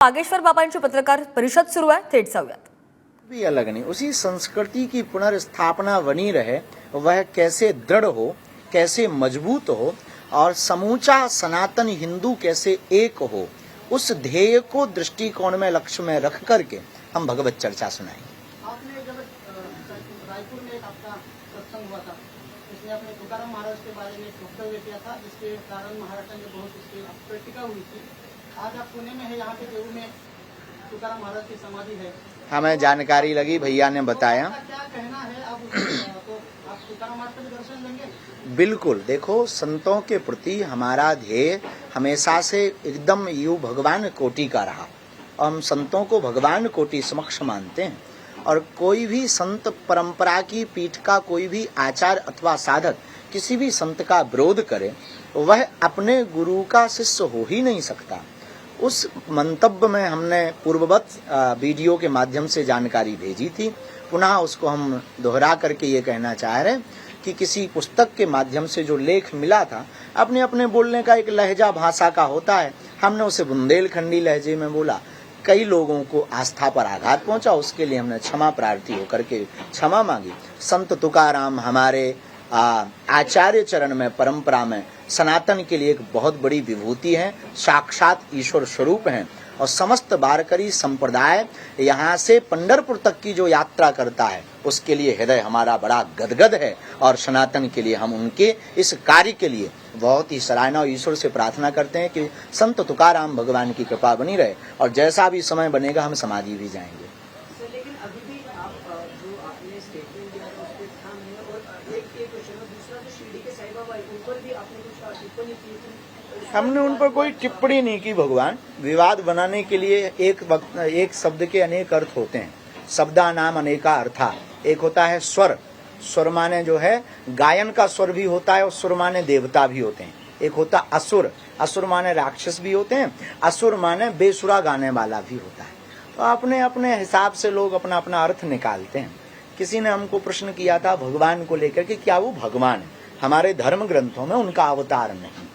बागेश्वर बाबांची पत्रकार परिषद सुरू आहे, थेट जाऊयात। भी अलग नहीं, उसी संस्कृति की पुनर्स्थापना बनी रहे, वह कैसे दृढ़ हो, कैसे मजबूत हो और समूचा सनातन हिंदू कैसे एक हो, उस ध्येय को दृष्टिकोण में लक्ष्य में रख करके हम भगवत चर्चा सुनाएंगे। आपने जब रायपुर में आपका सत्संग हुआ था, इसमें आपने तुकाराम महाराज के बारे में वक्तव्य किया था, जिसके कारण महाराष्ट्र में बहुत इसकी प्रतिक्रिया हुई थी। आज आप पुणे में है, यहाँ पे देहू में तुकाराम महाराज की समाधि है। हमें जानकारी लगी, भैया ने बताया। क्या कहना है आप तो आप तुकाराम महाराज का भी दर्शन लेंगे? बिल्कुल, देखो संतों के प्रति हमारा ध्येय हमेशा से एकदम यू भगवान कोटि का रहा। हम संतों को भगवान कोटि समक्ष मानते हैं और कोई भी संत परंपरा की पीठ का कोई भी आचार्य अथवा साधक किसी भी संत का विरोध करे, वह अपने गुरु का शिष्य हो ही नहीं सकता। उस मंतव्य में हमने पूर्ववत वीडियो के माध्यम से जानकारी भेजी थी। पुनः उसको हम दोहरा करके ये कहना चाह रहे हैं कि किसी पुस्तक के माध्यम से जो लेख मिला था, अपने अपने बोलने का एक लहजा भाषा का होता है, हमने उसे बुंदेलखंडी लहजे में बोला। कई लोगों को आस्था पर आघात पहुंचा, उसके लिए हमने क्षमा प्रार्थी होकर के क्षमा मांगी। संत तुकाराम हमारे आचार्य चरण में, परंपरा में सनातन के लिए एक बहुत बड़ी विभूति है, साक्षात ईश्वर स्वरूप हैं। और समस्त वारकरी संप्रदाय यहाँ से पंढरपुर तक की जो यात्रा करता है, उसके लिए हृदय हमारा बड़ा गदगद है और सनातन के लिए हम उनके इस कार्य के लिए बहुत ही सराहना और ईश्वर से प्रार्थना करते हैं कि संत तुकाराम भगवान की कृपा बनी रहे और जैसा भी समय बनेगा हम समाधि भी जाएंगे। लेकिन अभी भी आप जो आपने स्टेटमेंट दिया था उसके ध्यान है, और एक क्वेश्चन है, दूसरा जो शिरडी के साईं बाबा है, उन पर भी आपने कुछ टिप्पणी की थी। हमने उन पर कोई टिप्पणी नहीं की। भगवान विवाद बनाने के लिए एक शब्द के अनेक अर्थ होते हैं। शब्दा नाम अनेका अर्था। एक होता है स्वर, स्वर माने जो है गायन का स्वर भी होता है और सुर माने देवता भी होते हैं। एक होता असुर, असुर माने राक्षस भी होते हैं, असुर माने बेसुरा गाने वाला भी होता है। तो अपने अपने हिसाब से लोग अपना अपना अर्थ निकालते हैं। किसी ने हमको प्रश्न किया था भगवान को लेकर के, क्या वो भगवान है? हमारे धर्म ग्रंथों में उनका अवतार नहीं,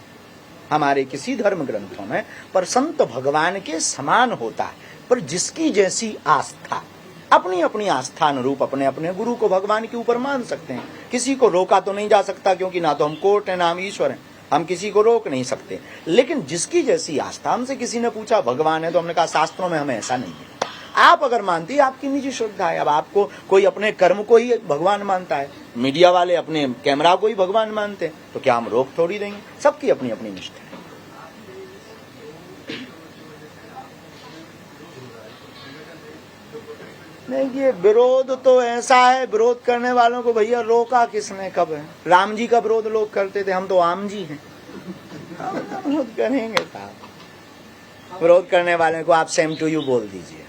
हमारे किसी धर्म ग्रंथों में, पर संत भगवान के समान होता है। पर जिसकी जैसी आस्था, अपनी अपनी आस्था अनुरूप अपने अपने गुरु को भगवान के ऊपर मान सकते हैं। किसी को रोका तो नहीं जा सकता, क्योंकि ना तो हम कोर्ट है ना हम ईश्वर हैं, हम किसी को रोक नहीं सकते। लेकिन जिसकी जैसी आस्था, हमसे किसी ने पूछा भगवान है, तो हमने कहा शास्त्रों में हमें ऐसा नहीं है। आप अगर मानती है, आपकी निजी श्रद्धा है। अब आपको कोई अपने कर्म को ही भगवान मानता है, मीडिया वाले अपने कैमरा को ही भगवान मानते हैं, तो क्या हम रोक थोड़ी देंगे? सबकी अपनी अपनी निष्ठा है। नहीं, ये विरोध तो ऐसा है, विरोध करने वालों को भैया रोका किसने, कब है? राम जी का विरोध लोग करते थे, हम तो आम जी हैं, विरोध करेंगे साहब। विरोध करने वाले को आप सेम टू यू बोल दीजिए।